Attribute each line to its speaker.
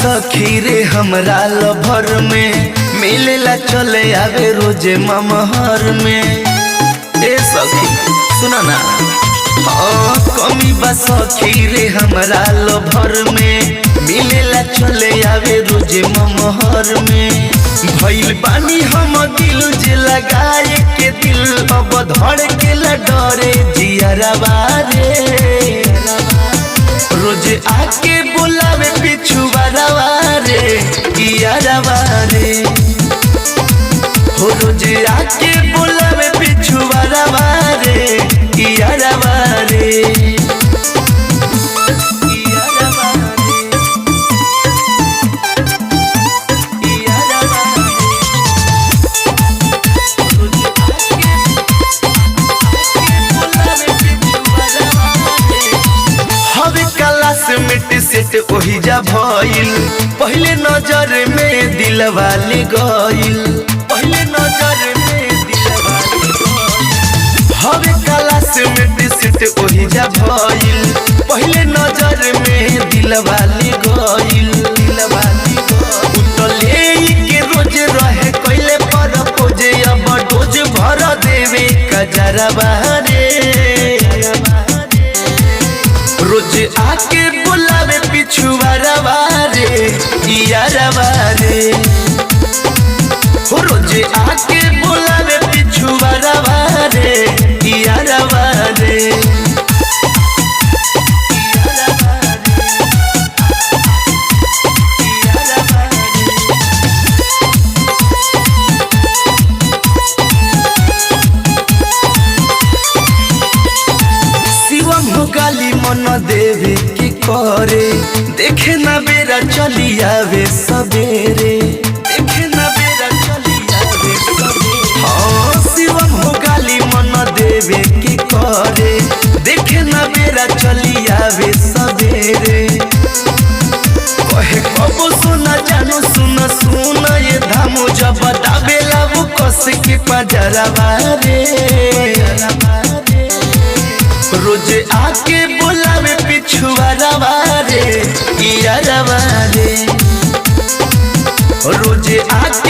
Speaker 1: सखी रे हमरा लभर में मिलेला चले आवे रोजे ममहर में। ए सखी सुना ना, हाँ कमी बा सखी रे हमरा लभर में मिलेला चले आवे रोजे ममहर में। भइल बानी हम दिल जे लगाए के दिल अब धड़ के डरे जियरवा रे। रोजे आके बुलावे पिछुआरवा रे कियारवा रे। हो रोजे आके बुलावे पिछुआरवा रे कियारवा रे। सेट ओही जा भइल पहले नजर में दिलवा ले गइल। पहले नजर में दिलवा ले गइल। हवे काला से मेट सेट ओही जा भइल पहले नजर में दिलवा ले गइल। दिलवा ले गइल उतले के रोज रहे कइले पर खोजे अब डोज भर देवे कजरवा रे। रोज आके बुलावे पिछुआरवा रे कियारवा रे। हो रोज आके बुलावे पिछुआरवा रे कियारवा रे। गाली मन देवे के करे देखे ना बेरा चली आवे सबेरे। देखे ना बेरा चली आवे सबेरे। हाँ शिवम हो गाली मन देवे के करे देखे ना बेरा चली आवे सबेरे। कहे कबो सुना जानू सुना सुना ये धामो जब दाबेला वो कस के पजरवा रे। रोज आके बुलावे पिछुआरवा रे कियारवा रे। रोज आके